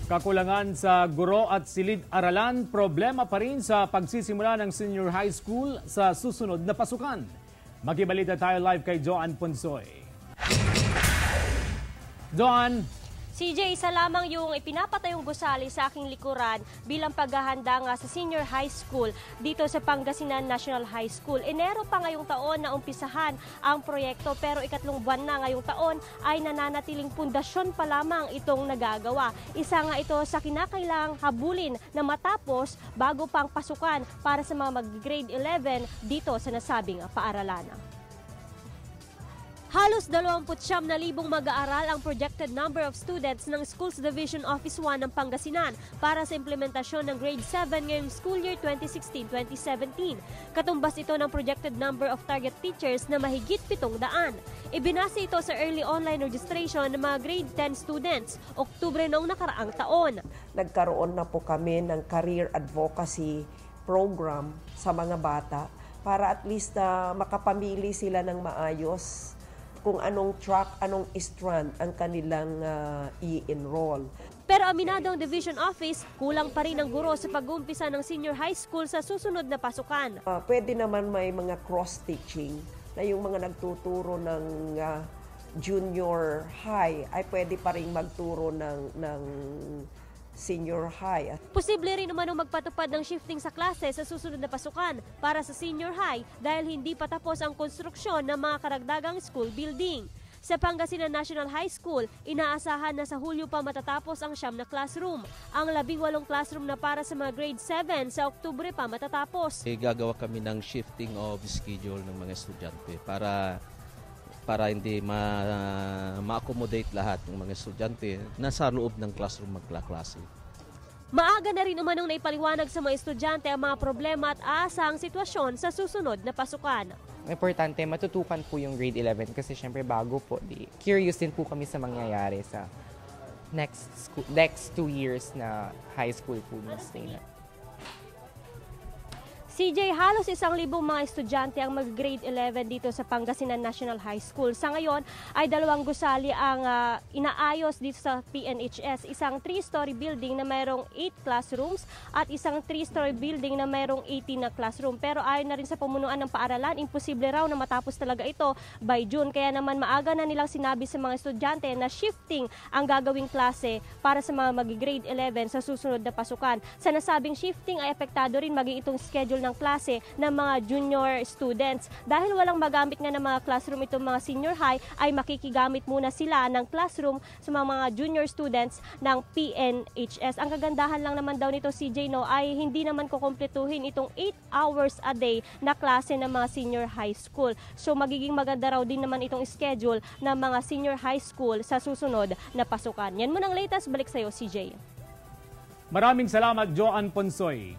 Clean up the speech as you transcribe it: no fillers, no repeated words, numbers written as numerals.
Kakulangan sa guro at silid-aralan, problema pa rin sa pagsisimula ng senior high school sa susunod na pasukan. Magibalita tayo live kay Joan Ponsoy. Joan! CJ, isa lamang yung ipinapatayong gusali sa aking likuran bilang paghahanda nga sa senior high school dito sa Pangasinan National High School. Enero pa ngayong taon na umpisahan ang proyekto pero ikatlong buwan na ngayong taon ay nananatiling pundasyon pa lamang itong nagagawa. Isa nga ito sa kinakailangang habulin na matapos bago pang pasukan para sa mga mag-grade 11 dito sa nasabing paaralan. Halos 29,000 mag-aaral ang projected number of students ng Schools Division Office 1 ng Pangasinan para sa implementasyon ng grade 7 ngayong school year 2016-2017. Katumbas ito ng projected number of target teachers na mahigit 700. Ibinase ito sa early online registration ng mga grade 10 students, Oktubre noong nakaraang taon. Nagkaroon na po kami ng career advocacy program sa mga bata para at least makapamili sila ng maayos kung anong track, anong strand ang kanilang i-enroll. Pero aminado ang Division Office, kulang pa rin ang guro sa pag-uumpisa ng senior high school sa susunod na pasukan. Pwede naman may mga cross-teaching na yung mga nagtuturo ng junior high ay pwede pa rin magturo ng senior high. Posible rin naman magpatupad ng shifting sa klase sa susunod na pasukan para sa senior high dahil hindi pa tapos ang konstruksyon ng mga karagdagang school building. Sa Pangasinan National High School, inaasahan na sa Hulyo pa matatapos ang 9 na classroom. Ang 18 classroom na para sa mga grade 7 sa Oktubre pa matatapos. Gagawa kami ng shifting of schedule ng mga estudyante para hindi ma-accommodate lahat ng mga estudyante na sa loob ng classroom magkaklase. Maaga na rin umanong naipaliwanag sa mga estudyante ang mga problema at asang sitwasyon sa susunod na pasukan. Importante, matutukan po yung grade 11 kasi syempre bago po. Curious din po kami sa mangyayari sa next 2 years na high school po na stay na. CJ, halos 1,000 mga estudyante ang mag-grade 11 dito sa Pangasinan National High School. Sa ngayon ay 2 gusali ang inaayos dito sa PNHS. Isang 3-story building na mayroong 8 classrooms at isang 3-story building na mayroong 18 na classroom. Pero ayon na rin sa pamunuan ng paaralan, imposible raw na matapos talaga ito by June. Kaya naman maaga na nilang sinabi sa mga estudyante na shifting ang gagawing klase para sa mga mag-grade 11 sa susunod na pasukan. Sa nasabing shifting ay apektado rin maging itong schedule ng klase ng mga junior students. Dahil walang magamit nga ng mga classroom itong mga senior high, ay makikigamit muna sila ng classroom sa mga junior students ng PNHS. Ang kagandahan lang naman daw nito, CJ, ay hindi naman kukumpletuhin itong 8 hours a day na klase ng mga senior high school. So magiging maganda raw din naman itong schedule ng mga senior high school sa susunod na pasukan. Yan muna ang latest. Balik sa iyo, CJ. Maraming salamat, Joan Ponsoy.